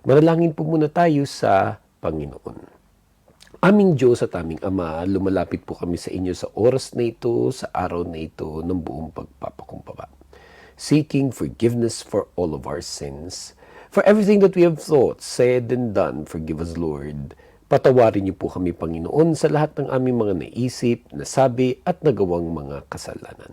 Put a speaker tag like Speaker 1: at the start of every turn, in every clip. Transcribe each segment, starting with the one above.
Speaker 1: Manalangin po muna tayo sa Panginoon. Aming Diyos at aming Ama, lumalapit po kami sa inyo sa oras na ito, sa araw na ito, ng buong pagpapakumbaba. Seeking forgiveness for all of our sins. For everything that we have thought, said, and done, forgive us, Lord. Patawarin niyo po kami, Panginoon, sa lahat ng aming mga naisip, nasabi, at nagawang mga kasalanan.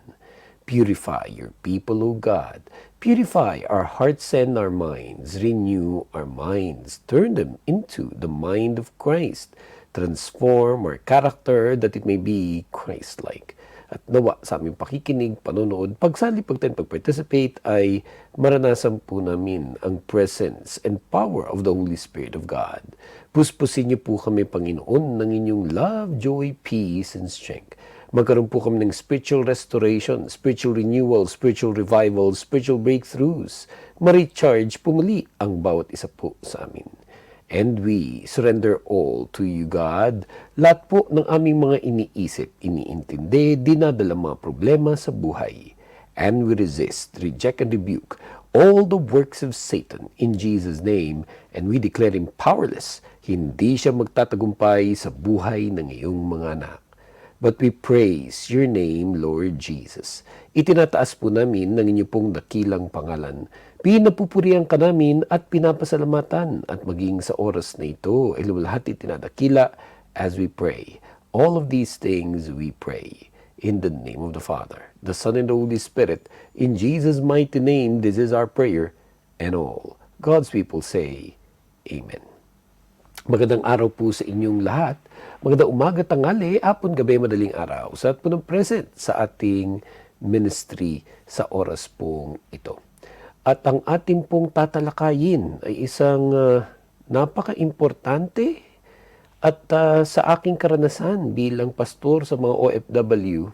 Speaker 1: Purify your people, O God. Purify our hearts and our minds. Renew our minds. Turn them into the mind of Christ. Transform our character that it may be Christ-like. At nawa sa aming pakikinig, panonood, pagsali, pag-participate ay maranasan po namin ang presence and power of the Holy Spirit of God. Puspusin niyo po kami, Panginoon, ng inyong love, joy, peace, and strength. Magkaroon po kami ng spiritual restoration, spiritual renewal, spiritual revival, spiritual breakthroughs. Ma-recharge pumuli ang bawat isa po sa amin. And we surrender all to you, God. Lahat po ng aming mga iniisip, iniintindi, dinadala mga problema sa buhay. And we resist, reject, and rebuke all the works of Satan in Jesus' name. And we declare him powerless. Hindi siya magtatagumpay sa buhay ng iyong mga anak. But we praise your name, Lord Jesus. Itinataas po namin ng inyo pong dakilang pangalan. Pinapupurihan ka namin at pinapasalamatan at maging sa oras na ito ay lahat itinadakila as we pray. All of these things we pray in the name of the Father, the Son, and the Holy Spirit. In Jesus' mighty name, this is our prayer, and all God's people say, Amen. Magandang araw po sa inyong lahat. Magandang umaga, tanghali, hapon, gabi, madaling araw. Sa at po ng present sa ating ministry sa oras pong ito. At ang ating pong tatalakayin ay isang napaka-importante at sa aking karanasan bilang pastor sa mga OFW,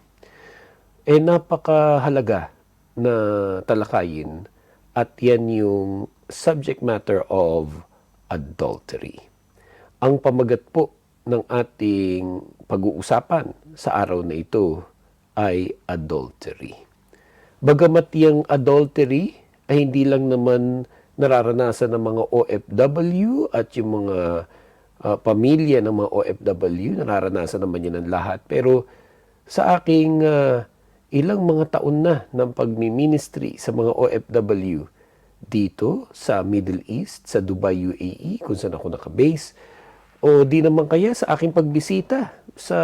Speaker 1: napakahalaga na talakayin at yan yung subject matter of adultery. Ang pamagat po ng ating pag-uusapan sa araw na ito ay adultery. Bagamat yung adultery ay hindi lang naman nararanasan ng mga OFW at yung mga pamilya ng mga OFW, nararanasan naman yan ng lahat. Pero sa aking ilang mga taon na ng pagmi-ministry sa mga OFW dito sa Middle East, sa Dubai, UAE, kung saan ako nakabase, o di naman kaya sa aking pagbisita sa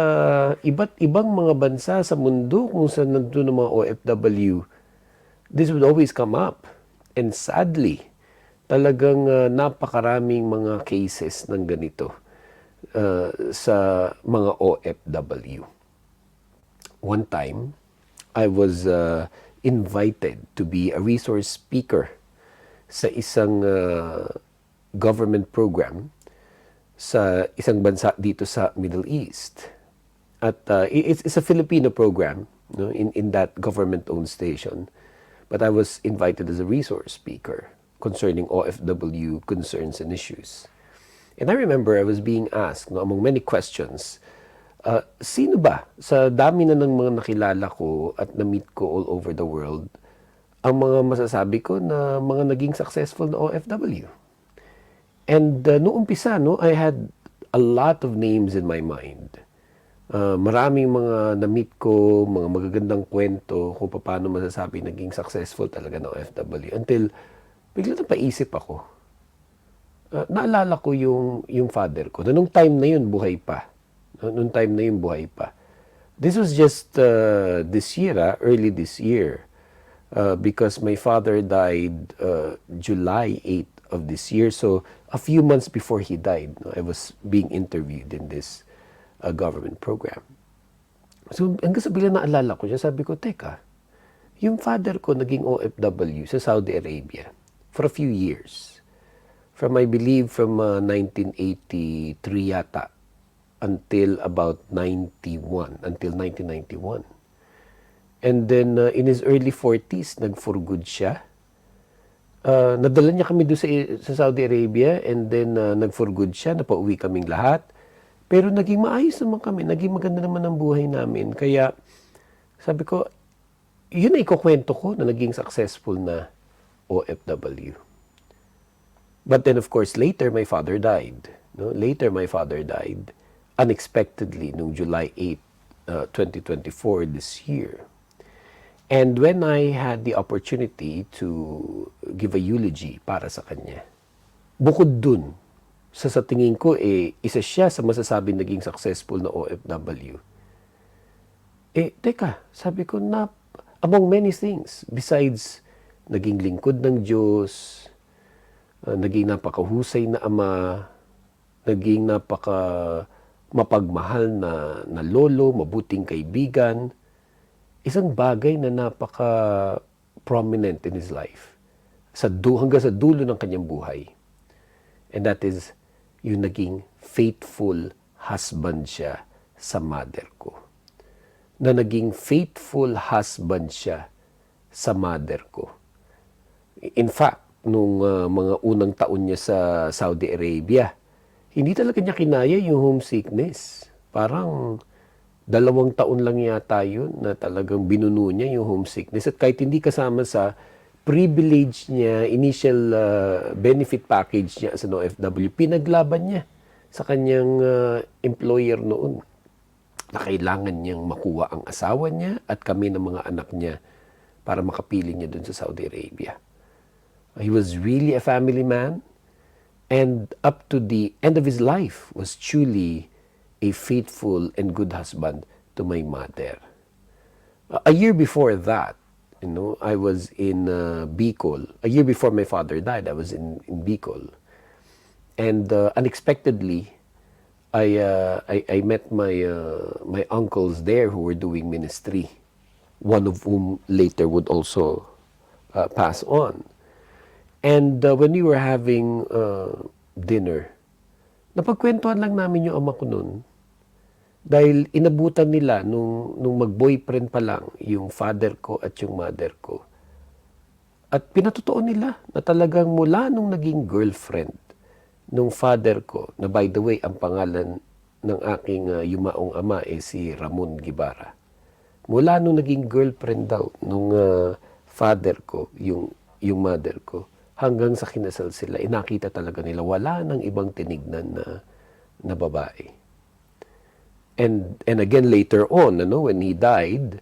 Speaker 1: iba't ibang mga bansa sa mundo kung saan nandun ng mga OFW, this would always come up. And sadly, talagang napakaraming mga cases ng ganito sa mga OFW. One time, I was invited to be a resource speaker sa isang government program sa isang bansa dito sa Middle East. At it's a Filipino program, no, in that government-owned station. But I was invited as a resource speaker concerning OFW concerns and issues. And I remember I was being asked, no, among many questions, sino ba sa dami na ng mga nakilala ko at na-meet ko all over the world, ang mga masasabi ko na mga naging successful na OFW? And noong umpisa, no, I had a lot of names in my mind. Maraming mga na-meet ko, mga magagandang kwento kung paano masasabi naging successful talaga ng OFW. Until bigla na paisip ako. Naalala ko yung father ko. Nung time na yun, buhay pa. This was just this year, early this year. Because my father died July 8th of this year. So a few months before he died, no, I was being interviewed in this government program. So hanggang sa bigla naalala ko siya, sabi ko, teka, yung father ko naging OFW sa Saudi Arabia for a few years. From, I believe, from 1983 yata until about 1991. And then in his early 40s, nag-for-good siya. Nadala niya kami doon sa Saudi Arabia, and then nag-for-good siya, napauwi kaming lahat. Pero naging maayos naman kami, naging maganda naman ang buhay namin. Kaya sabi ko, yun ay ikukwento ko na naging successful na OFW. But then, of course, later my father died. No? Later my father died unexpectedly noong July 8, 2024, this year. And when I had the opportunity to give a eulogy para sa kanya, bukod dun, sa tingin ko, isa siya sa masasabing naging successful na OFW. Teka, sabi ko na, among many things, besides naging lingkod ng Diyos, naging napakahusay na ama, naging mapagmahal na lolo, mabuting kaibigan, isang bagay na napaka-prominent in his life hanggang sa dulo ng kanyang buhay. And that is, yung naging faithful husband siya sa mother ko. Na naging faithful husband siya sa mother ko. In fact, nung mga unang taon niya sa Saudi Arabia, hindi talaga niya kinaya yung homesickness. Parang 2 taon lang yata yun na talagang binuno niya yung homesickness. At kahit hindi kasama sa privilege niya, initial benefit package niya as an OFW, pinaglaban niya sa kanyang employer noon na kailangan niyang makuha ang asawa niya at kami ng mga anak niya para makapiling niya dun sa Saudi Arabia. He was really a family man, and up to the end of his life was truly a faithful and good husband to my mother. A year before that, I was in Bicol. A year before my father died, I was in Bicol. And unexpectedly, I met my uncles there who were doing ministry, one of whom later would also pass on. And when we were having dinner, napagkwentuhan lang namin yung ama ko noon. Dahil inabutan nila nung mag-boyfriend pa lang yung father ko at yung mother ko. At pinatotoo nila na talagang mula nung naging girlfriend nung father ko, na by the way, ang pangalan ng aking yumaong ama si Ramon Guevara. Mula nung naging girlfriend daw nung father ko, yung mother ko, hanggang sa kinasal sila, nakita talaga nila wala nang ibang tinignan na babae. And again later on, when he died,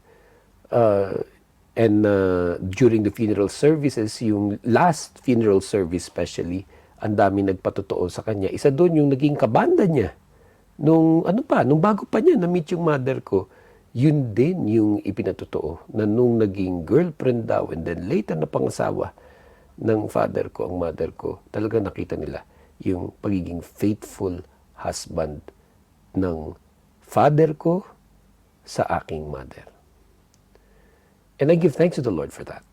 Speaker 1: during the funeral services, yung last funeral service especially, ang dami nagpatotoo sa kanya. Isa doon yung naging kabanda niya. Nung bago pa niya na-meet yung mother ko, yun din yung ipinatotoo. Na nung naging girlfriend daw, and then later na pangasawa ng father ko, ang mother ko, talaga nakita nila yung pagiging faithful husband ng father ko sa aking mother. And I give thanks to the Lord for that.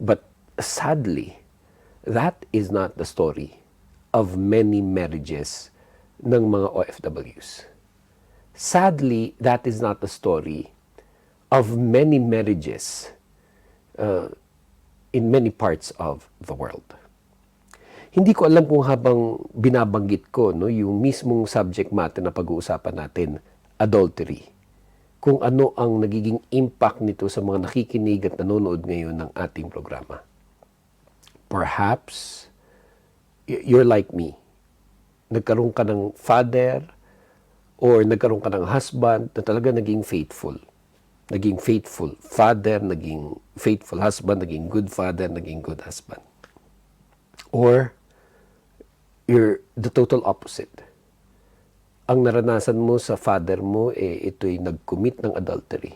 Speaker 1: But sadly, that is not the story of many marriages ng mga OFWs. Sadly, that is not the story of many marriages in many parts of the world. Hindi ko alam kung habang binabanggit ko yung mismong subject matter na pag-uusapan natin, adultery, kung ano ang nagiging impact nito sa mga nakikinig at nanonood ngayon ng ating programa. Perhaps, you're like me. Nagkaroon ka ng father or nagkaroon ka ng husband na talaga naging faithful. Naging faithful father, naging faithful husband, naging good father, naging good husband. Or, you're the total opposite. Ang naranasan mo sa father mo, ito'y nag-commit ng adultery.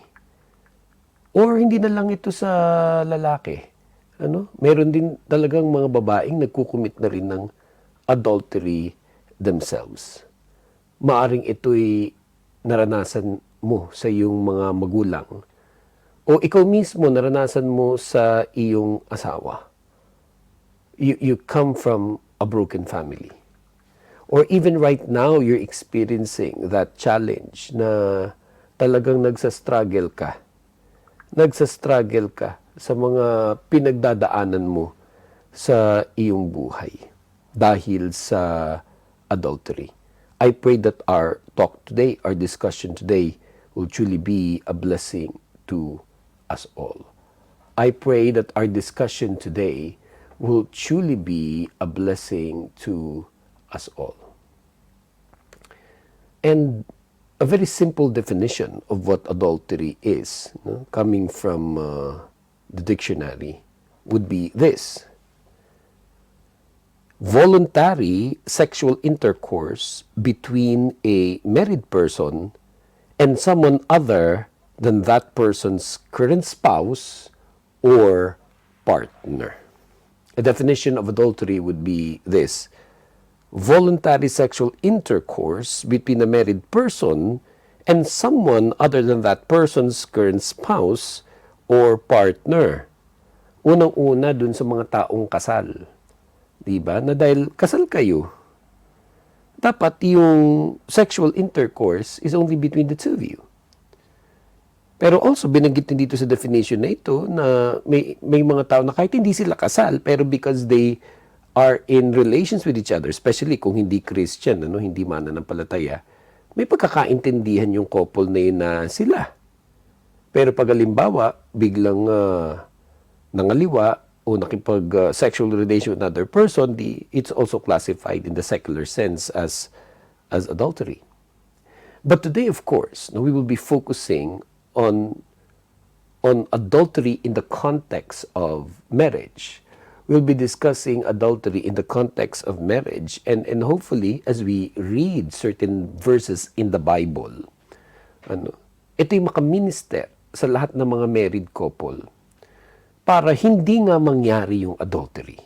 Speaker 1: Or hindi na lang ito sa lalaki. Meron din talagang mga babaeng nagkukumit na rin ng adultery themselves. Maaring ito'y naranasan mo sa iyong mga magulang. O ikaw mismo naranasan mo sa iyong asawa. You come from a broken family. Or even right now, you're experiencing that challenge na talagang nagsastruggle ka. Nagsastruggle ka sa mga pinagdadaanan mo sa iyong buhay dahil sa adultery. I pray that our talk today, our discussion today, will truly be a blessing to us all. I pray that our discussion today will truly be a blessing to us all. And a very simple definition of what adultery is, no, coming from the dictionary, would be this: voluntary sexual intercourse between a married person and someone other than that person's current spouse or partner. A definition of adultery would be this: voluntary sexual intercourse between a married person and someone other than that person's current spouse or partner. Unang-una dun sa mga taong kasal. Diba? Na dahil kasal kayo, dapat yung sexual intercourse is only between the two of you. Pero also, binanggit din dito sa definition na ito na may mga tao na kahit hindi sila kasal, pero because they are in relations with each other, especially kung hindi Christian, hindi mananampalataya, may pagkakaintindihan yung couple na yun na sila. Pero pag halimbawa, biglang nangaliwa o nakipag-sexual relation with another person, it's also classified in the secular sense as adultery. But today, of course, we will be focusing on adultery in the context of marriage. We'll be discussing adultery in the context of marriage, and hopefully, as we read certain verses in the Bible, ito yung makaminister sa lahat ng mga married couple para hindi nga mangyari yung adultery.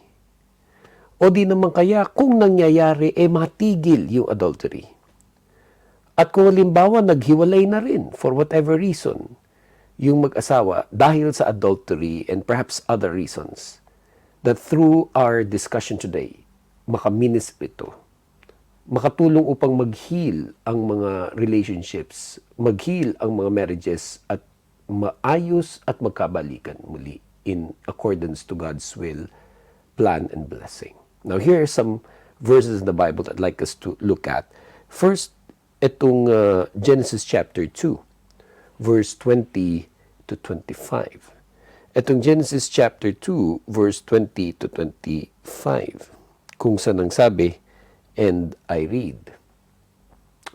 Speaker 1: O di naman kaya, kung nangyayari, matigil yung adultery. At kung halimbawa, naghiwalay na rin for whatever reason, yung mag-asawa dahil sa adultery and perhaps other reasons, that through our discussion today, makaminister ito. Makatulong upang mag-heal ang mga relationships, mag-heal ang mga marriages at maayos at magkabalikan muli in accordance to God's will, plan, and blessing. Now, here are some verses in the Bible that I'd like us to look at. First, itong Genesis chapter 2, verse 20 to 25. Itong Genesis chapter 2, verse 20 to 25, kung saan ang sabi, and I read,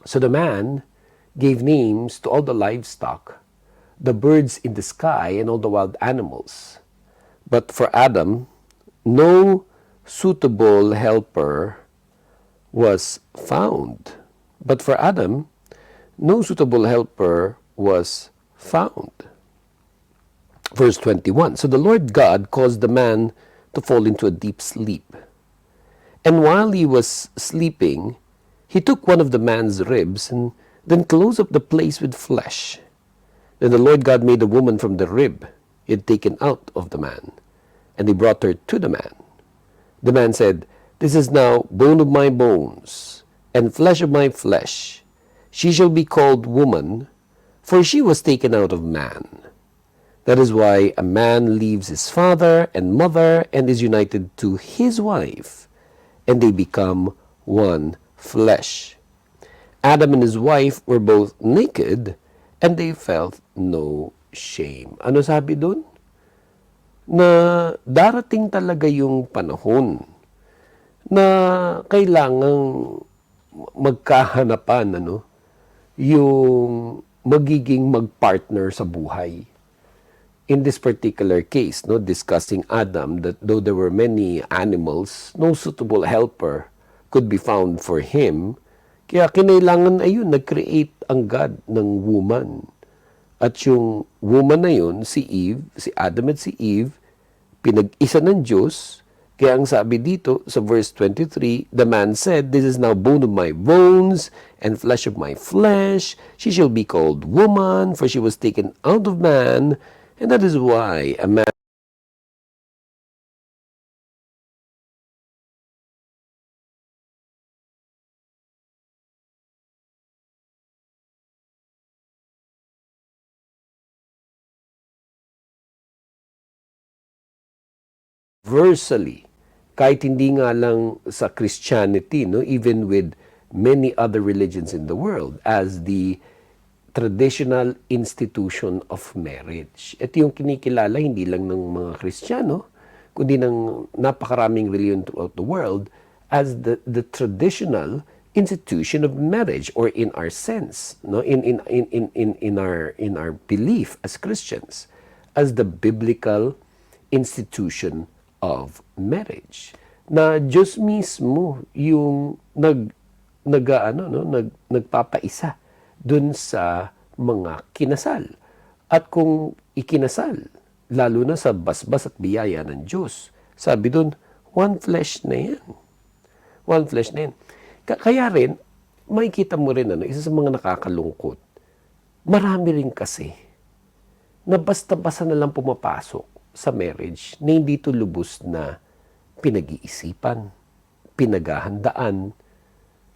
Speaker 1: "So the man gave names to all the livestock, the birds in the sky, and all the wild animals. But for Adam, no suitable helper was found." But for Adam, no suitable helper was found. Verse 21, "So the Lord God caused the man to fall into a deep sleep. And while he was sleeping, he took one of the man's ribs and then closed up the place with flesh. Then the Lord God made a woman from the rib he had taken out of the man, and he brought her to the man. The man said, 'This is now bone of my bones and flesh of my flesh. She shall be called woman, for she was taken out of man.' That is why a man leaves his father and mother and is united to his wife, and they become one flesh. Adam and his wife were both naked, and they felt no shame." Ano sabi dun? Na darating talaga yung panahon na kailangang magkahanapan, yung magiging magpartner sa buhay. In this particular case, discussing Adam, that though there were many animals, no suitable helper could be found for him. Kaya kinailangan nag-create ang God ng woman. At yung woman na yun, si Eve, si Adam at si Eve, pinag-isa ng Diyos. Kaya ang sabi dito sa verse 23, the man said, "This is now bone of my bones and flesh of my flesh. She shall be called woman, for she was taken out of man. And that is why a man universally, kahit hindi nga lang sa Christianity, even with many other religions in the world, as the traditional institution of marriage. Ito yung kinikilala hindi lang ng mga Kristiyano, kundi ng napakaraming reliyon throughout the world as the traditional institution of marriage, or in our sense, no, in our belief as Christians, as the biblical institution of marriage. Na Diyos mismo yung nagpapaisa dun sa mga kinasal. At kung ikinasal, lalo na sa basbas at biyaya ng Diyos, sabi dun, one flesh na yan. One flesh na yan. Kaya rin, makikita mo rin, isa sa mga nakakalungkot, marami rin kasi na basta-basta na lang pumapasok sa marriage na hindi ito lubos na pinag-iisipan, pinaghahandaan,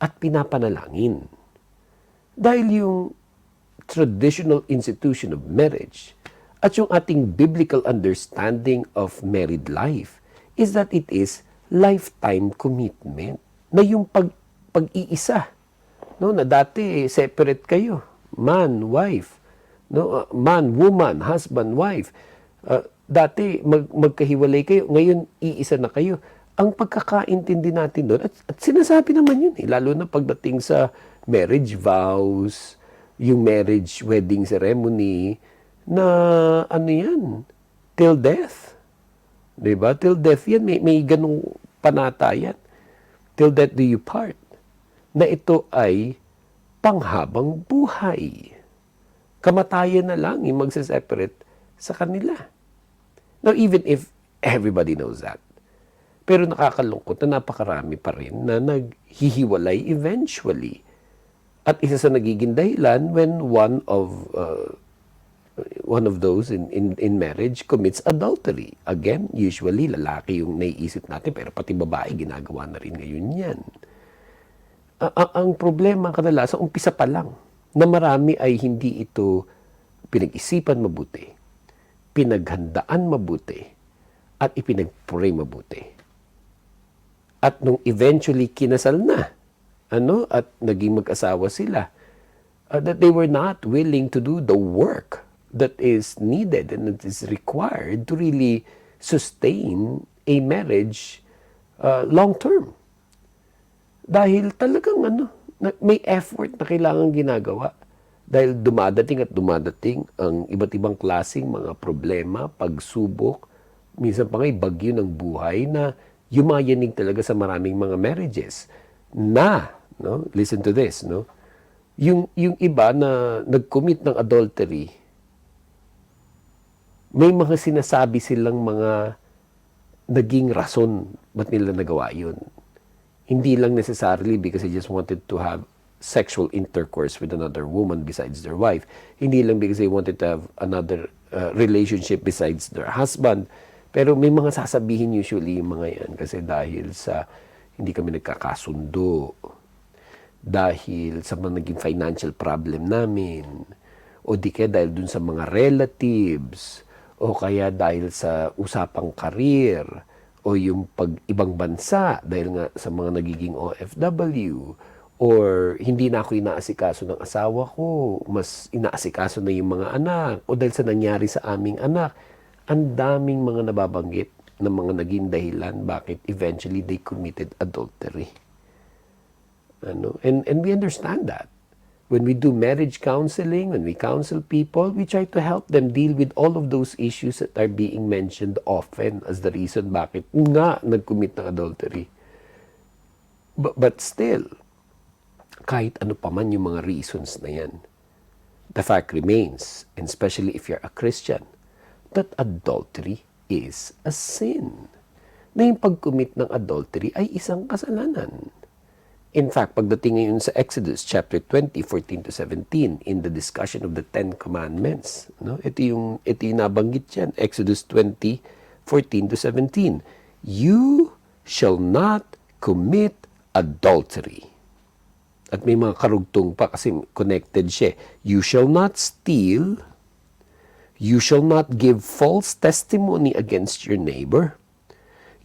Speaker 1: at pinapanalangin. Dahil yung traditional institution of marriage at yung ating biblical understanding of married life is that it is lifetime commitment. Na yung pag-iisa, no, na dati separate kayo, man, wife, no, man, woman, husband, wife. Dati magkahiwalay kayo, ngayon iisa na kayo. Ang pagkakaintindi natin doon, at sinasabi naman yun, lalo na pagdating sa marriage vows, yung marriage wedding ceremony, na ano yan, till death. Diba? Till death yan, may ganung panatayan. Till death do you part. Na ito ay panghabang buhay. Kamatayan na lang yung magse-separate sa kanila. Now, even if everybody knows that, pero nakakalungkot na napakarami pa rin na naghihiwalay eventually. At isa sa nagiging dahilan when one of those in marriage commits adultery. Again, usually lalaki yung naiisip natin, pero pati babae ginagawa na rin ngayon yan. Ang problema kadalasan, umpisa pa lang, na marami ay hindi ito pinag-isipan mabuti, pinaghandaan mabuti, at ipinag-pray mabuti. At nung eventually kinasal na, at naging mag-asawa sila, that they were not willing to do the work that is needed and that is required to really sustain a marriage long term. Dahil talagang may effort na kailangan ginagawa. Dahil dumadating at dumadating ang iba't ibang klaseng mga problema, pagsubok, minsan pa nga'y bagyo ng buhay na yumayanig talaga sa maraming mga marriages. Listen to this, yung iba na nag-commit ng adultery, may mga sinasabi silang mga naging rason ba't nila nagawa yun. Hindi lang necessarily because they just wanted to have sexual intercourse with another woman besides their wife. Hindi lang because they wanted to have another relationship besides their husband. Pero may mga sasabihin usually yung mga yan kasi dahil sa hindi kami nagkakasundo, dahil sa mga naging financial problem namin, o di kaya dahil dun sa mga relatives, o kaya dahil sa usapang karir, o yung pag-ibang bansa, dahil nga sa mga nagiging OFW, or hindi na ako inaasikaso ng asawa ko, mas inaasikaso na yung mga anak, o dahil sa nangyari sa aming anak. Ang daming mga nababanggit na mga naging dahilan bakit eventually they committed adultery. And we understand that. When we do marriage counseling, when we counsel people, we try to help them deal with all of those issues that are being mentioned often as the reason bakit nga nag-commit ng adultery. But still, kahit ano pa man yung mga reasons na yan, the fact remains, and especially if you're a Christian, that adultery is a sin. Na yung pag-commit ng adultery ay isang kasalanan. In fact, pagdating ngayon sa Exodus chapter 20, 14 to 17, in the discussion of the Ten Commandments, ito yung nabanggit yan, Exodus 20, 14 to 17. You shall not commit adultery. At may mga karugtong pa kasi connected siya. You shall not steal. You shall not give false testimony against your neighbor.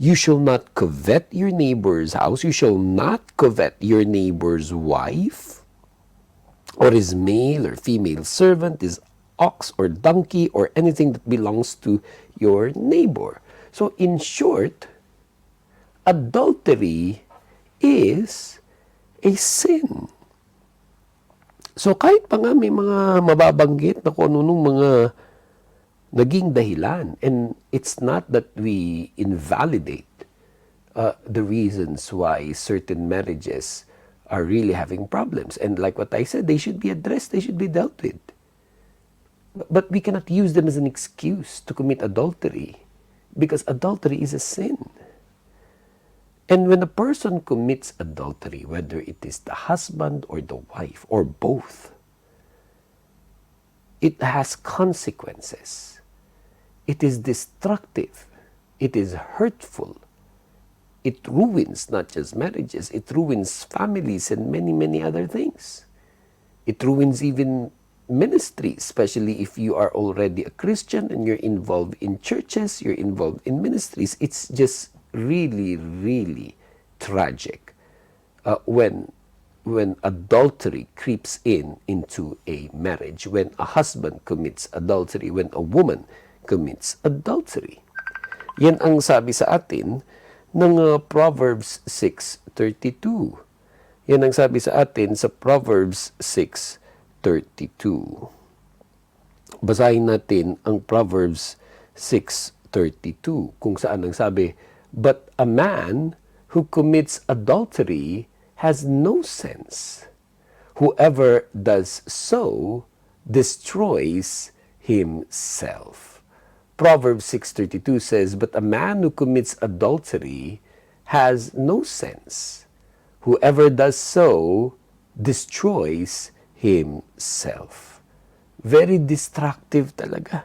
Speaker 1: You shall not covet your neighbor's house. You shall not covet your neighbor's wife, or his male or female servant, his ox or donkey, or anything that belongs to your neighbor. So in short, adultery is a sin. So kahit pa nga may mga mababanggit na kung ano mga naging dahilan, and it's not that we invalidate the reasons why certain marriages are really having problems. And like what I said, they should be addressed, they should be dealt with. But we cannot use them as an excuse to commit adultery, because adultery is a sin. And when a person commits adultery, whether it is the husband or the wife or both, it has consequences. It is destructive. It is hurtful. It ruins not just marriages, it ruins families and many, many other things. It ruins even ministry, especially if you are already a Christian and you're involved in churches, you're involved in ministries. It's just really, really tragic when adultery creeps into a marriage, when a husband commits adultery, when a woman commits adultery. Yan ang sabi sa atin ng Proverbs 6:32. Yan ang sabi sa atin sa Proverbs 6:32. Basahin natin ang Proverbs 6:32 kung saan ang sabi, "But a man who commits adultery has no sense. Whoever does so destroys himself." Proverbs 6:32 says, "But a man who commits adultery has no sense. Whoever does so destroys himself." Very destructive talaga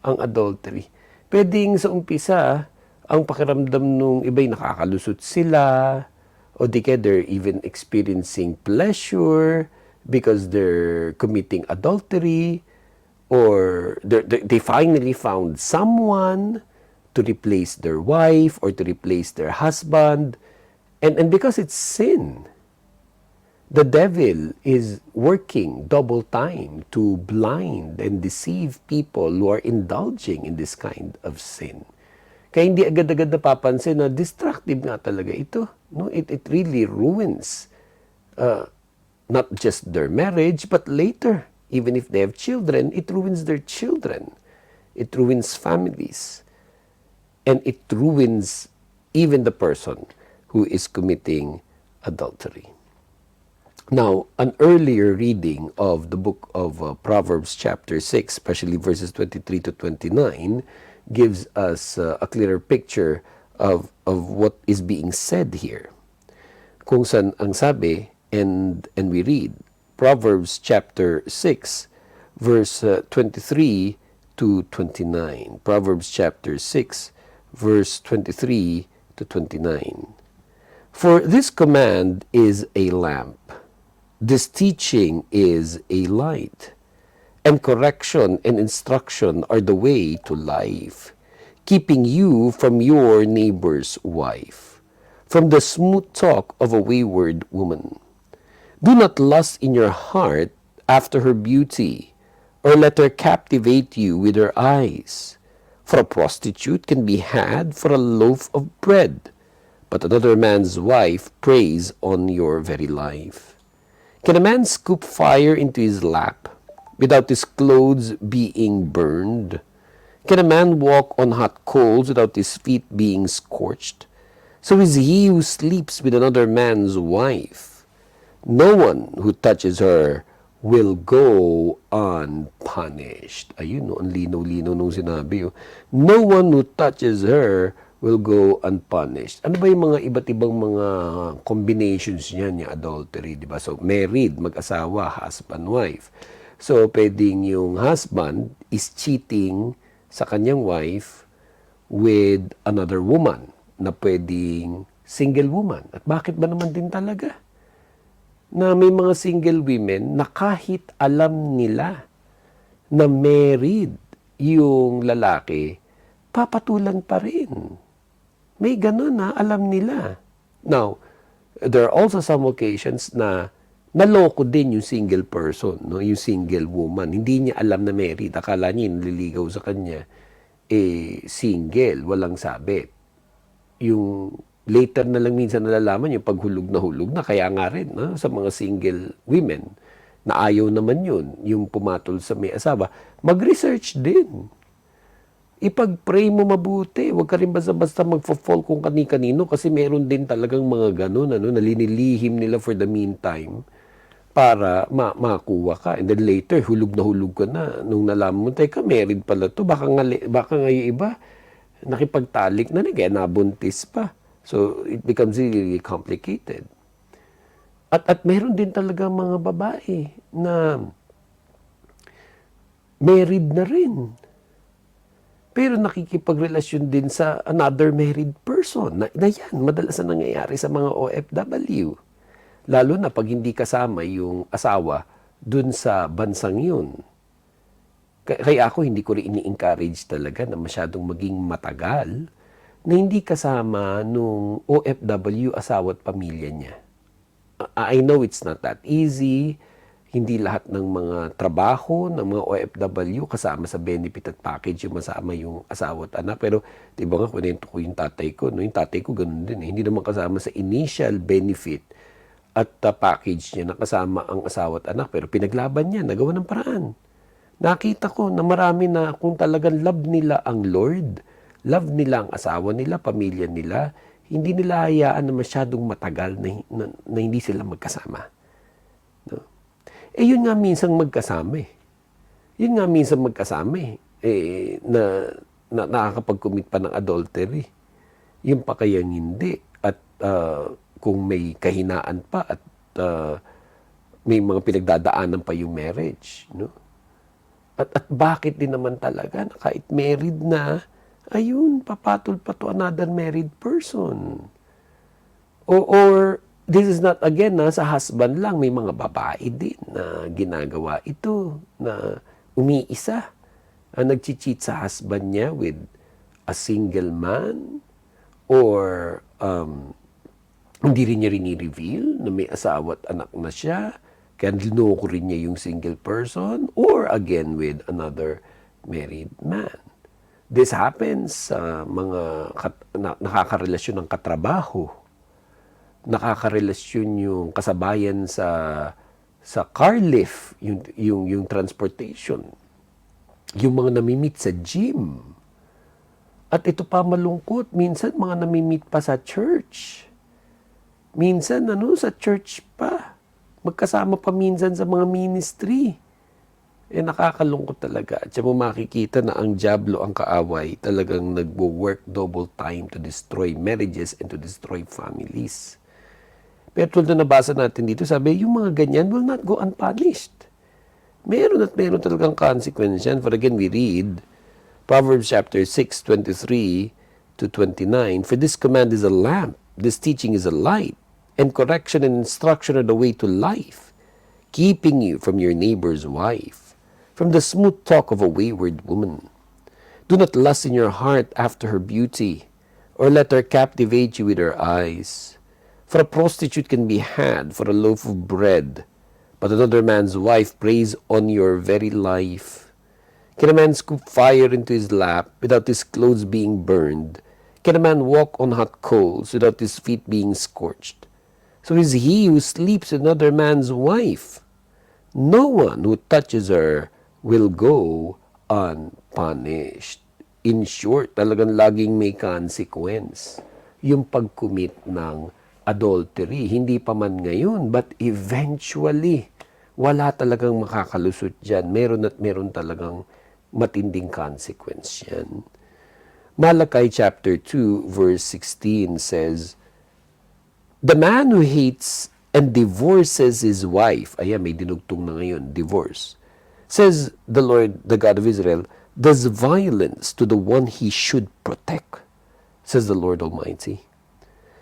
Speaker 1: ang adultery. Pwedeng sa umpisa, ang pakiramdam nung iba'y nakakalusot sila, o di kaya they're even experiencing pleasure because they're committing adultery, or they finally found someone to replace their wife or to replace their husband. And because it's sin, the devil is working double time to blind and deceive people who are indulging in this kind of sin. Kaya hindi agad-agad napapansin na destructive nga talaga ito. No? It really ruins not just their marriage, but later, even if they have children, it ruins their children. It ruins families. And it ruins even the person who is committing adultery. Now, an earlier reading of the book of Proverbs chapter 6, especially verses 23 to 29, gives us a clearer picture of what is being said here. Kung saan ang sabi, and we read, Proverbs chapter 6, verse 23 to 29. Proverbs chapter 6, verse 23 to 29. "For this command is a lamp, this teaching is a light, and correction and instruction are the way to life, keeping you from your neighbor's wife, from the smooth talk of a wayward woman. Do not lust in your heart after her beauty, or let her captivate you with her eyes. For a prostitute can be had for a loaf of bread, but another man's wife preys on your very life. Can a man scoop fire into his lap without his clothes being burned? Can a man walk on hot coals without his feet being scorched? So is he who sleeps with another man's wife. No one who touches her will go unpunished." Ayun, no, ang linaw-linaw nung sinabi. No one who touches her will go unpunished. Ano ba yung mga iba't ibang mga combinations niyan, yung adultery, di ba? So, married, mag-asawa, husband, wife. So, pwedeng yung husband is cheating sa kanyang wife with another woman na pwedeng single woman. At bakit ba naman din talaga na may mga single women na kahit alam nila na married yung lalaki, papatulan pa rin. May ganun na alam nila. Now, there are also some occasions na naloko din yung single person, no? Yung single woman. Hindi niya alam na married. Akala niya nililigaw sa kanya. single, walang sabit. Yung later na lang minsan nalalaman yung paghulog na, kaya nga rin sa mga single women na ayaw naman yun, yung pumatol sa may asawa, mag-research din. Ipag-pray mo mabuti. Huwag ka rin basta-basta mag-fall kung kani-kanino kasi meron din talagang mga ganun, na linilihim nila for the meantime para makuha ka. And then later, hulog ka na. Nung nalaman mo, teka, married pala to. Baka nga yung iba, nakipagtalik na kaya nabuntis pa. So, it becomes really complicated. At meron din talaga mga babae na married na rin. Pero nakikipagrelasyon din sa another married person. Na yan, madalas na nangyayari sa mga OFW. Lalo na pag hindi kasama yung asawa dun sa bansang yun. Kaya ako hindi ko rin ini-encourage talaga na masyadong maging matagal na hindi kasama nung OFW asawa at pamilya niya. I know it's not that easy. Hindi lahat ng mga trabaho ng mga OFW kasama sa benefit at package yung masama yung asawa at anak. Pero di ba nga, kunento ko yung tatay ko. No? Yung tatay ko ganun din. Hindi naman kasama sa initial benefit at package niya na kasama ang asawa at anak. Pero pinaglaban niya, nagawa ng paraan. Nakita ko na marami na kung talagang love nila ang Lord, love nila ang asawa nila, pamilya nila, hindi nila hayaan na masyadong matagal na hindi sila magkasama. No? Yun nga minsan magkasama eh. Yun nga minsan magkasama eh. Na nakakapag-commit pa ng adultery. Yung pa kayang hindi. At kung may kahinaan pa at may mga pinagdadaanan pa yung marriage. No? At bakit din naman talaga na kahit married na, ayun, papatol pa to another married person. Or this is not, again, sa husband lang, may mga babae din na ginagawa ito, na umiisa, nag-cheat sa husband niya with a single man, or hindi rin niya rini-reveal na may asawa at anak na siya, kaya linoko rin niya yung single person, or again with another married man. This happens sa mga nakakarelasyon ng katrabaho, nakakarelasyon yung kasabayan sa car lift, yung transportation, yung mga namimit sa gym. At ito pa malungkot, minsan mga namimit pa sa church. Minsan sa church pa. Magkasama pa minsan sa mga ministry. Nakakalungkot talaga. At siya mo makikita na ang diablo, ang kaaway, talagang nagwo-work double time to destroy marriages and to destroy families. Pero tulad na nabasa natin dito, sabi, yung mga ganyan will not go unpunished. Meron talagang consequence yan. For again, we read Proverbs chapter 6, 23 to 29. For this command is a lamp, this teaching is a light, and correction and instruction are the way to life, keeping you from your neighbor's wife, from the smooth talk of a wayward woman. Do not lust in your heart after her beauty, or let her captivate you with her eyes. For a prostitute can be had for a loaf of bread, but another man's wife preys on your very life. Can a man scoop fire into his lap without his clothes being burned? Can a man walk on hot coals without his feet being scorched? So is he who sleeps with another man's wife. No one who touches her will go unpunished. In short, talagang laging may consequence yung pag-commit ng adultery. Hindi pa man ngayon, but eventually, wala talagang makakalusot dyan. Meron talagang matinding consequence yan. Malachi chapter 2 verse 16 says, the man who hates and divorces his wife, ayan, may dinugtong na ngayon, divorce, says the Lord, the God of Israel, does violence to the one he should protect, says the Lord Almighty.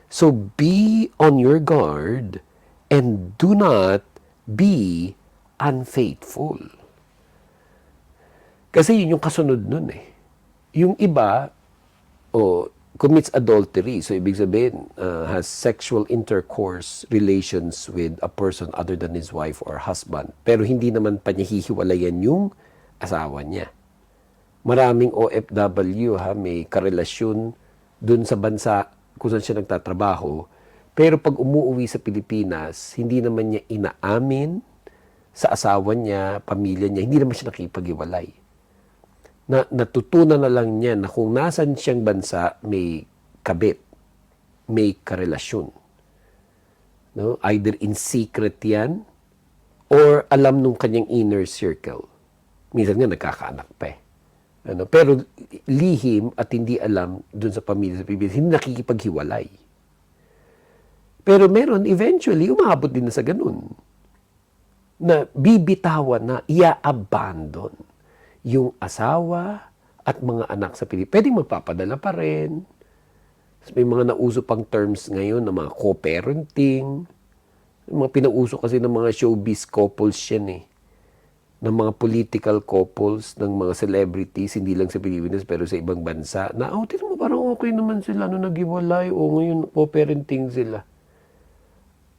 Speaker 1: So be on your guard and do not be unfaithful. Kasi yun yung kasunod nun eh. Yung iba, commits adultery. So, ibig sabihin, has sexual intercourse relations with a person other than his wife or husband. Pero hindi naman pa niya hihiwalayan yung asawa niya. Maraming OFW may karelasyon dun sa bansa kung saan siya nagtatrabaho. Pero pag umuwi sa Pilipinas, hindi naman niya inaamin sa asawa niya, pamilya niya, hindi naman siya nakipaghiwalay. Natutunan na lang niya na kung nasan siyang bansa, may kabit, may karelasyon. No? Either in secret yan, or alam nung kanyang inner circle. Minsan nga nagkakaanak pa eh. Pero lihim at hindi alam dun sa pamilya sa Pilipinas, hindi nakikipaghiwalay. Pero meron, eventually, umabot din na sa ganun. Na bibitawan na, ia-abandon yung asawa at mga anak sa Pilipinas. Pwedeng magpapadala pa rin. May mga nauso pang terms ngayon na mga co-parenting. Mga pinauso kasi ng mga showbiz couples yan eh. Ng mga political couples, ng mga celebrities, hindi lang sa Pilipinas pero sa ibang bansa, na, tinan mo, parang okay naman sila, naghiwalay, ngayon co-parenting sila.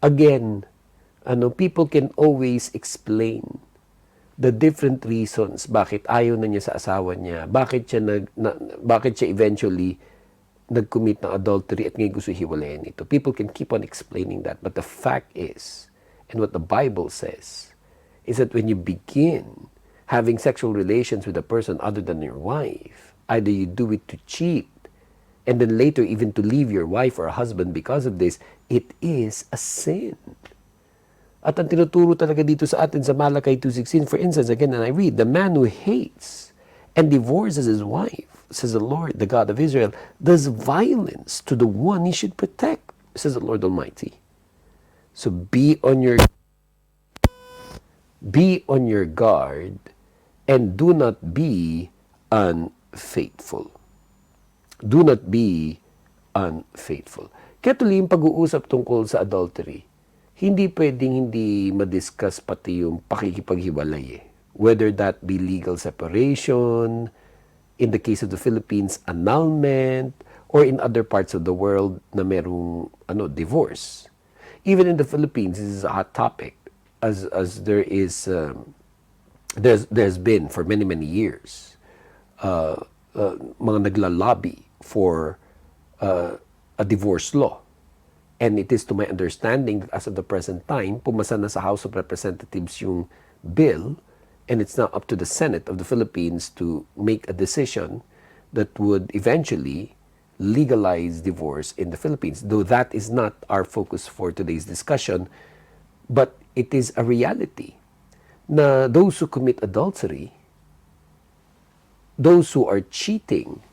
Speaker 1: Again, people can always explain the different reasons bakit ayaw na niya sa asawa niya, bakit siya eventually nag-commit ng adultery at ngayon gusto hiwalayan ito. People can keep on explaining that, but the fact is, and what the Bible says, is that when you begin having sexual relations with a person other than your wife, either you do it to cheat, and then later even to leave your wife or husband because of this, it is a sin. At ang tinuturo talaga dito sa atin sa Malakay 2:16, for instance, again, and I read, the man who hates and divorces his wife, says the Lord, the God of Israel, does violence to the one he should protect, says the Lord Almighty. So be on your guard and do not be unfaithful. Do not be unfaithful. Kaya tuloy yung pag-uusap tungkol sa adultery, hindi pwedeng hindi madiscuss pati yung pakikipaghiwalay eh. Whether that be legal separation, in the case of the Philippines, annulment, or in other parts of the world na merong divorce. Even in the Philippines, this is a hot topic as there is there's been for many years mga naglalobby for a divorce law. And it is to my understanding that as of the present time, pumasa na sa House of Representatives yung bill, and it's now up to the Senate of the Philippines to make a decision that would eventually legalize divorce in the Philippines. Though that is not our focus for today's discussion, but it is a reality na those who commit adultery, those who are cheating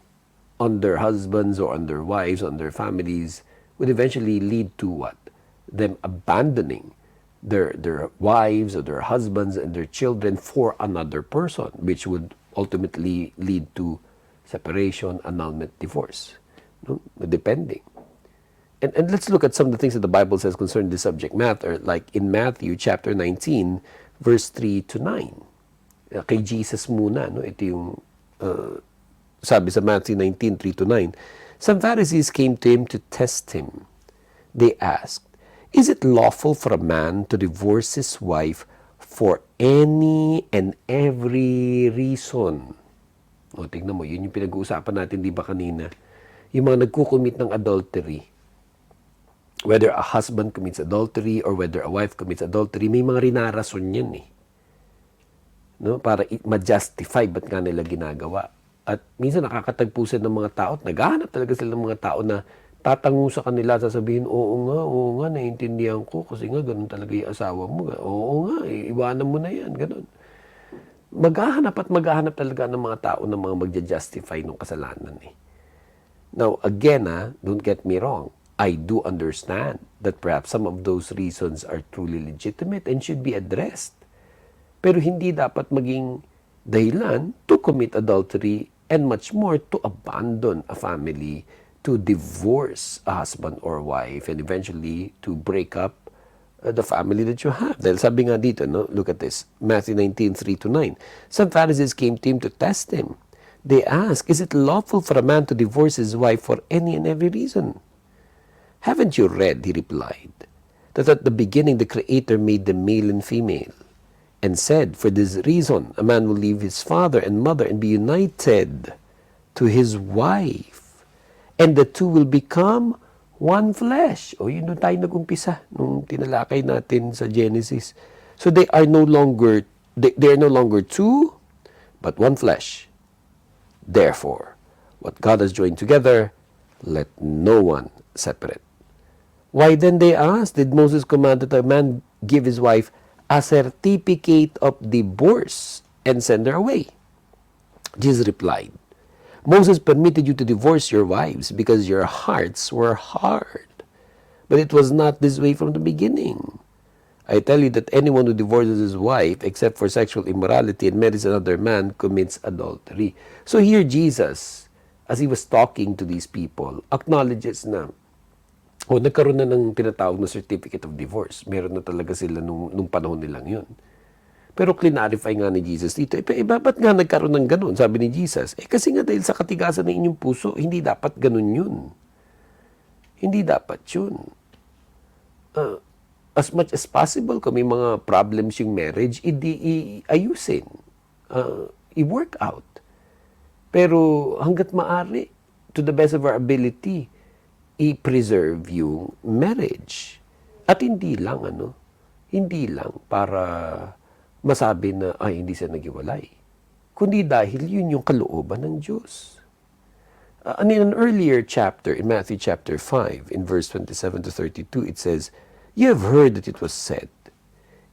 Speaker 1: on their husbands or on their wives, on their families, would eventually lead to what? Them abandoning their wives or their husbands and their children for another person, which would ultimately lead to separation, annulment, divorce. No? Depending. And let's look at some of the things that the Bible says concerning this subject matter, like in Matthew chapter 19, verse 3 to 9. Kay Jesus muna, no? Ito yung sabi sa Matthew 19, 3 to 9. Some Pharisees came to him to test him. They asked, "Is it lawful for a man to divorce his wife for any and every reason?" O, tingnan mo, yun yung pinag-uusapan natin, di ba kanina? Yung mga nagkukumit ng adultery, whether a husband commits adultery or whether a wife commits adultery, may mga rinarason yan eh. No? Para ma-justify ba't nga nila ginagawa. At minsan nakakatagpo sila ng mga tao at naghahanap talaga sila ng mga tao na tatango sa kanila, sasabihin, oo nga, naiintindihan ko kasi nga ganun talaga yung asawa mo. Oo nga, iwanan mo na yan, ganun. Maghahanap talaga ng mga tao ng mga magja-justify ng kasalanan eh. Now, again, don't get me wrong. I do understand that perhaps some of those reasons are truly legitimate and should be addressed. Pero hindi dapat maging dahilan to commit adultery and much more to abandon a family, to divorce a husband or wife, and eventually to break up the family that you have. Dahil sabi nga dito, no? Look at this, Matthew 19, 3 to 9. Some Pharisees came to him to test him. They asked, "Is it lawful for a man to divorce his wife for any and every reason?" "Haven't you read," he replied, "that at the beginning the Creator made them male and female? and said, "For this reason, a man will leave his father and mother and be united to his wife, and the two will become one flesh." O, yun doon tayo nag-umpisa nung tinalakay natin sa Genesis. So they are no longer two, but one flesh. Therefore, what God has joined together, let no one separate. Why then, they asked, did Moses command that a man give his wife a certificate of divorce and send her away? Jesus replied, Moses permitted you to divorce your wives because your hearts were hard. But it was not this way from the beginning. I tell you that anyone who divorces his wife except for sexual immorality and marries another man commits adultery. So here Jesus, as he was talking to these people, acknowledges na nagkaroon na ng tinatawag na certificate of divorce. Meron na talaga sila nung panahon nilang yun. Pero clarify nga ni Jesus dito, ba't nga nagkaroon ng ganun? Sabi ni Jesus, kasi nga dahil sa katigasan ng inyong puso, hindi dapat ganun yun. Hindi dapat yun. As much as possible, kung may mga problems yung marriage, ayusin. I-work out. Pero hanggat maaari, to the best of our ability, i-preserve yung marriage. At hindi lang para masabi na, hindi siya naghiwalay. Kundi dahil yun yung kalooban ng Diyos. In an earlier chapter, in Matthew chapter 5, in verse 27 to 32, it says, "You have heard that it was said,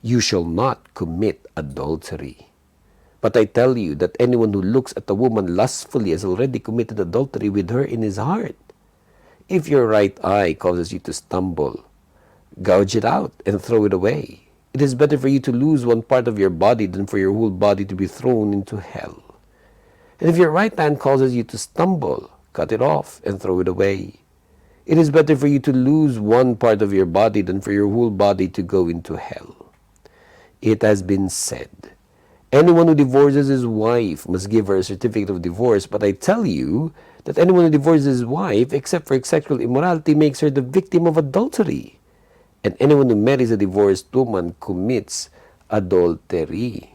Speaker 1: 'You shall not commit adultery.' But I tell you that anyone who looks at a woman lustfully has already committed adultery with her in his heart. If your right eye causes you to stumble, gouge it out and throw it away. It is better for you to lose one part of your body than for your whole body to be thrown into hell. And if your right hand causes you to stumble, cut it off and throw it away. It is better for you to lose one part of your body than for your whole body to go into hell. It has been said, anyone who divorces his wife must give her a certificate of divorce. But I tell you that anyone who divorces his wife, except for sexual immorality, makes her the victim of adultery. And anyone who marries a divorced woman commits adultery."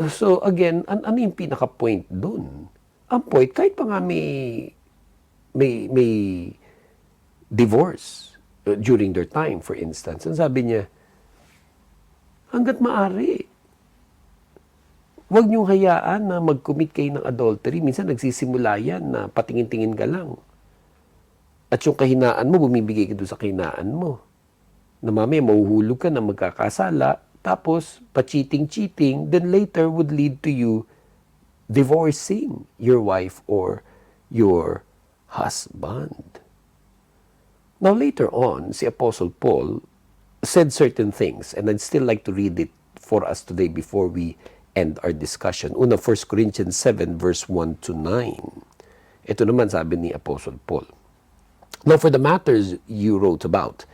Speaker 1: So again, ano yung pinaka-point dun? Ang point, kahit pa nga may divorce during their time, for instance, ang sabi niya, hanggat maaari, huwag niyong hayaan na mag-commit kayo ng adultery. Minsan nagsisimula yan na patingin-tingin ka lang. At yung kahinaan mo, bumibigay ka doon sa kahinaan mo. Na mamaya mahuhulog ka na magkakasala, tapos pa-cheating, then later would lead to you divorcing your wife or your husband. Now later on, si Apostle Paul said certain things, and I'd still like to read it for us today before we end our discussion. Una, 1 Corinthians 7, verse 1 to 9. Ito naman sabi ni Apostle Paul. "Now for the matters you wrote about,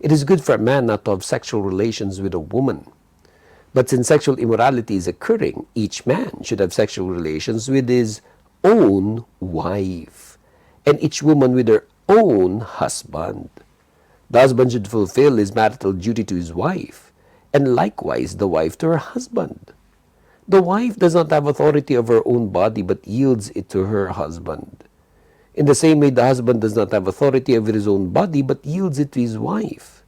Speaker 1: it is good for a man not to have sexual relations with a woman. But since sexual immorality is occurring, each man should have sexual relations with his own wife, and each woman with her own husband. The husband should fulfill his marital duty to his wife, and likewise the wife to her husband. The wife does not have authority over her own body, but yields it to her husband. In the same way, the husband does not have authority over his own body, but yields it to his wife.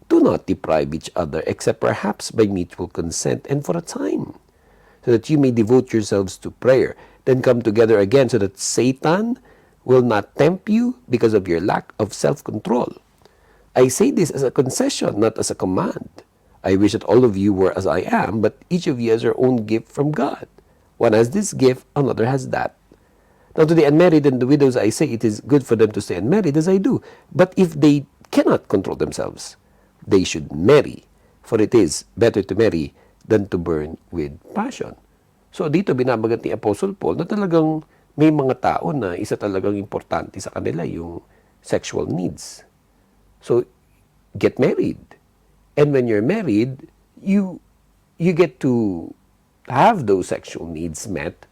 Speaker 1: Do not deprive each other, except perhaps by mutual consent and for a time, so that you may devote yourselves to prayer. Then come together again, so that Satan will not tempt you because of your lack of self-control. I say this as a concession, not as a command. I wish that all of you were as I am, but each of you has her own gift from God. One has this gift, another has that. Now to the unmarried and the widows I say, it is good for them to stay unmarried as I do. But if they cannot control themselves, they should marry. For it is better to marry than to burn with passion." So dito binabagat ni Apostle Paul na talagang may mga tao na isa talagang importante sa kanila yung sexual needs. So get married. And when you're married, you get to have those sexual needs met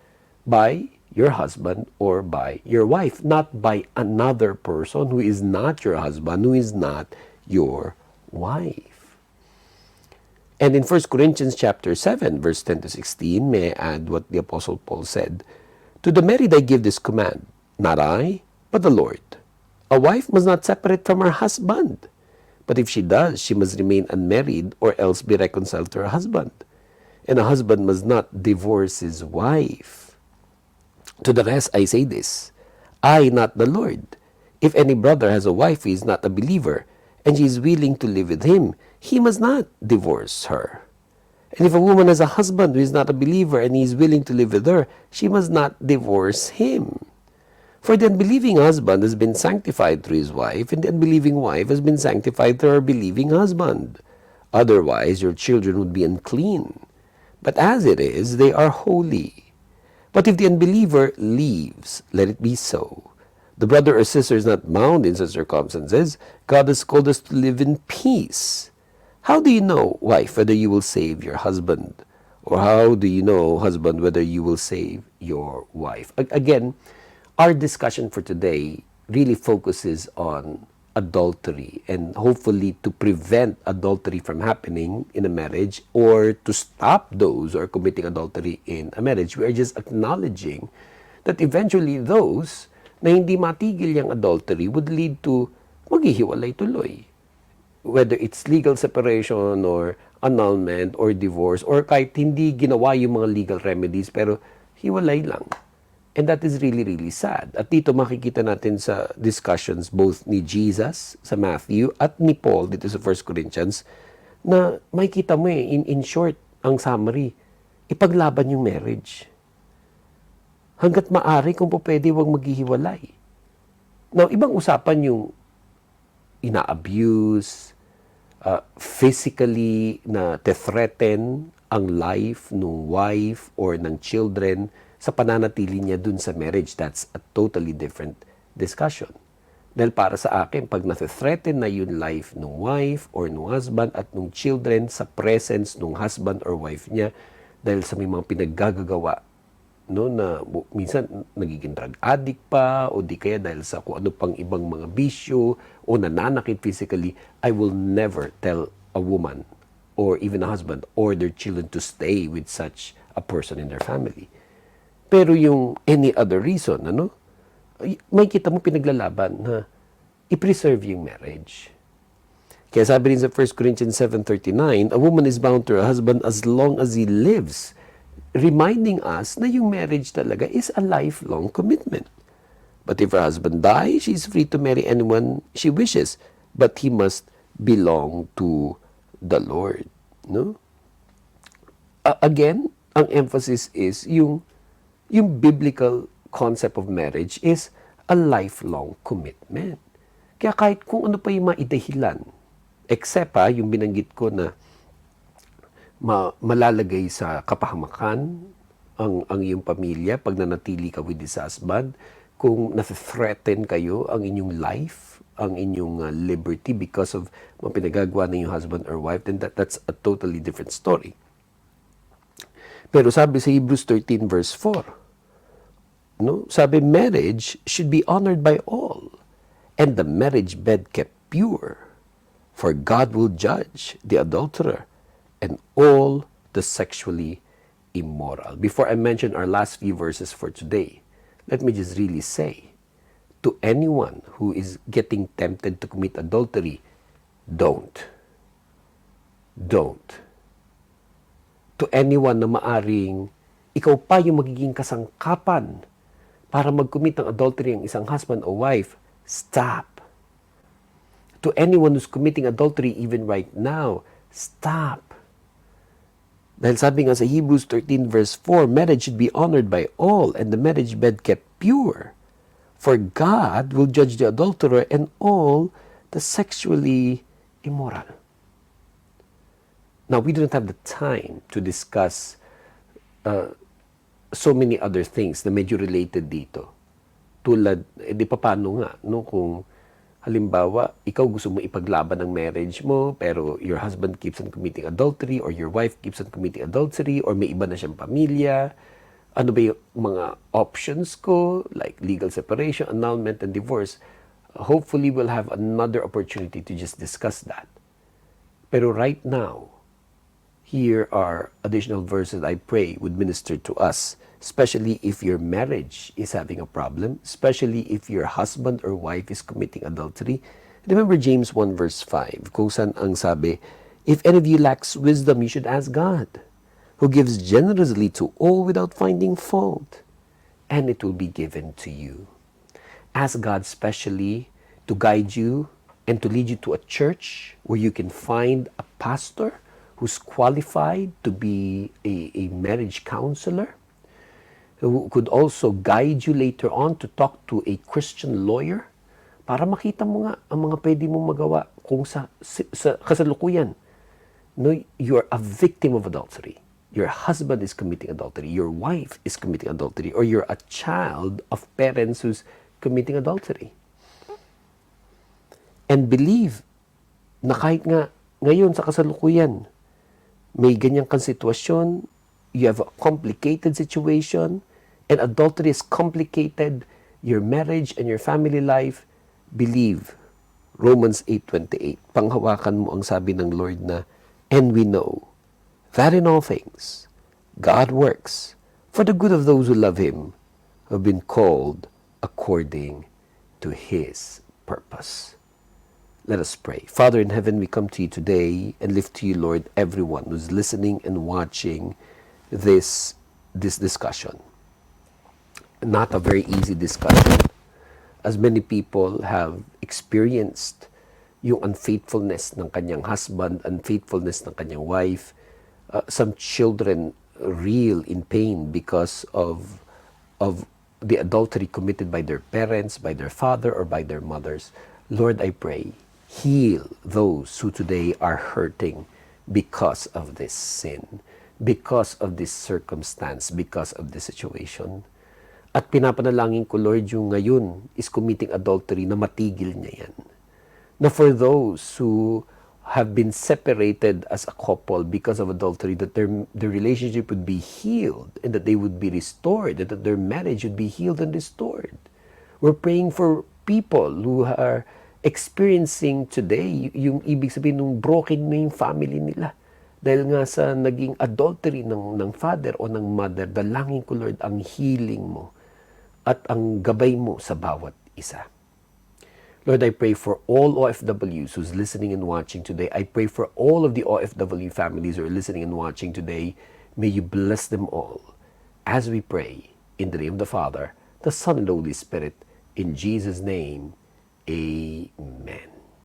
Speaker 1: by your husband or by your wife, not by another person who is not your husband, who is not your wife. And in 1 Corinthians chapter 7, verse 10 to 16, may I add what the Apostle Paul said, "To the married I give this command, not I, but the Lord. A wife must not separate from her husband. But if she does, she must remain unmarried or else be reconciled to her husband. And a husband must not divorce his wife. To the rest I say this, I, not the Lord. If any brother has a wife who is not a believer, and she is willing to live with him, he must not divorce her. And if a woman has a husband who is not a believer and he is willing to live with her, she must not divorce him. For the unbelieving husband has been sanctified through his wife, and the unbelieving wife has been sanctified through her believing husband. Otherwise, your children would be unclean. But as it is, they are holy. But if the unbeliever leaves, let it be so. The brother or sister is not bound in such circumstances. God has called us to live in peace. How do you know, wife, whether you will save your husband? Or how do you know, husband, whether you will save your wife? Again, our discussion for today really focuses on adultery and hopefully to prevent adultery from happening in a marriage or to stop those who are committing adultery in a marriage. We are just acknowledging that eventually those na hindi matigil yung adultery would lead to maghihiwalay tuloy. Whether it's legal separation or annulment or divorce or kahit hindi ginawa yung mga legal remedies pero hiwalay lang. And that is really, really sad. At dito makikita natin sa discussions both ni Jesus sa Matthew at ni Paul dito sa 1 Corinthians na makikita mo in short, ang summary, ipaglaban yung marriage. Hanggat maaari kung po pwede huwag maghihiwalay. Now, ibang usapan yung ina-abuse, physically na te-threaten ang life ng wife or ng children sa pananatili niya dun sa marriage. That's a totally different discussion. Dahil para sa akin, pag na-threaten na yung life ng wife or ng husband at ng children sa presence ng husband or wife niya dahil sa may mga pinaggagawa, no, na minsan nagiging drug addict pa o di kaya dahil sa kung ano pang ibang mga bisyo o nananakit physically, I will never tell a woman or even a husband or their children to stay with such a person in their family. Pero yung any other reason, may kita mo pinaglalaban na i-preserve yung marriage. Kaya sabi rin sa 1 Corinthians 7:39, a woman is bound to her husband as long as he lives, reminding us na yung marriage talaga is a lifelong commitment. But if her husband dies, she is free to marry anyone she wishes, but he must belong to the Lord. No? Again, ang emphasis is yung biblical concept of marriage is a lifelong commitment. Kaya kahit kung ano pa yung maidahilan, except yung binanggit ko na malalagay sa kapahamakan ang iyong pamilya pag nanatili ka with this husband, kung na-threaten kayo ang inyong life, ang inyong liberty because of mga pinagagawa ng iyong husband or wife, then that's a totally different story. Pero sabi sa Hebrews 13 verse 4, no? Sabi, marriage should be honored by all, and the marriage bed kept pure, for God will judge the adulterer and all the sexually immoral. Before I mention our last few verses for today, let me just really say, to anyone who is getting tempted to commit adultery, don't. Don't. To anyone na maaring ikaw pa yung magiging kasangkapan para mag-commit ng adultery ang isang husband o wife, stop. To anyone who's committing adultery even right now, stop. Dahil sabi nga sa Hebrews 13 verse 4, marriage should be honored by all and the marriage bed kept pure. For God will judge the adulterer and all the sexually immoral. Now, we don't have the time to discuss so many other things na medyo related dito. Tulad, di pa paano nga, no? Kung halimbawa, ikaw gusto mo ipaglaban ng marriage mo, pero your husband keeps on committing adultery, or your wife keeps on committing adultery, or may iba na siyang pamilya. Ano ba yung mga options ko? Like legal separation, annulment, and divorce. Hopefully, we'll have another opportunity to just discuss that. Pero right now, here are additional verses I pray would minister to us, especially if your marriage is having a problem, especially if your husband or wife is committing adultery. Remember James 1 verse 5, kung saan ang sabi, if any of you lacks wisdom, you should ask God, who gives generously to all without finding fault, and it will be given to you. Ask God specially to guide you and to lead you to a church where you can find a pastor who's qualified to be a marriage counselor, who could also guide you later on to talk to a Christian lawyer para makita mo nga ang mga pwede mong magawa kung sa kasalukuyan. No, you're a victim of adultery. Your husband is committing adultery. Your wife is committing adultery. Or you're a child of parents who's committing adultery. And believe na kahit nga ngayon sa kasalukuyan, may ganyan kang sitwasyon, you have a complicated situation, and adultery is complicated, your marriage and your family life, believe. Romans 8:28. Panghawakan mo ang sabi ng Lord na, and we know that in all things, God works for the good of those who love Him, who have been called according to His purpose. Let us pray. Father in heaven, we come to you today and lift to you, Lord, everyone who's listening and watching this discussion. Not a very easy discussion, as many people have experienced yung unfaithfulness ng kanyang husband, unfaithfulness ng kanyang wife, some children reel in pain because of the adultery committed by their parents, by their father, or by their mothers. Lord, I pray, heal those who today are hurting because of this sin, because of this circumstance, because of this situation. At pinapanalangin ko, Lord, yung ngayon is committing adultery, na matigil niya yan. Na for those who have been separated as a couple because of adultery, that their relationship would be healed and that they would be restored, and that their marriage would be healed and restored. We're praying for people who are experiencing today yung ibig sabihin ng broken na yung family nila. Dahil nga sa naging adultery ng father o ng mother, dalangin ko, Lord, ang healing mo at ang gabay mo sa bawat isa. Lord, I pray for all OFWs who's listening and watching today. I pray for all of the OFW families who are listening and watching today. May you bless them all as we pray in the name of the Father, the Son, and the Holy Spirit. In Jesus' name, amen.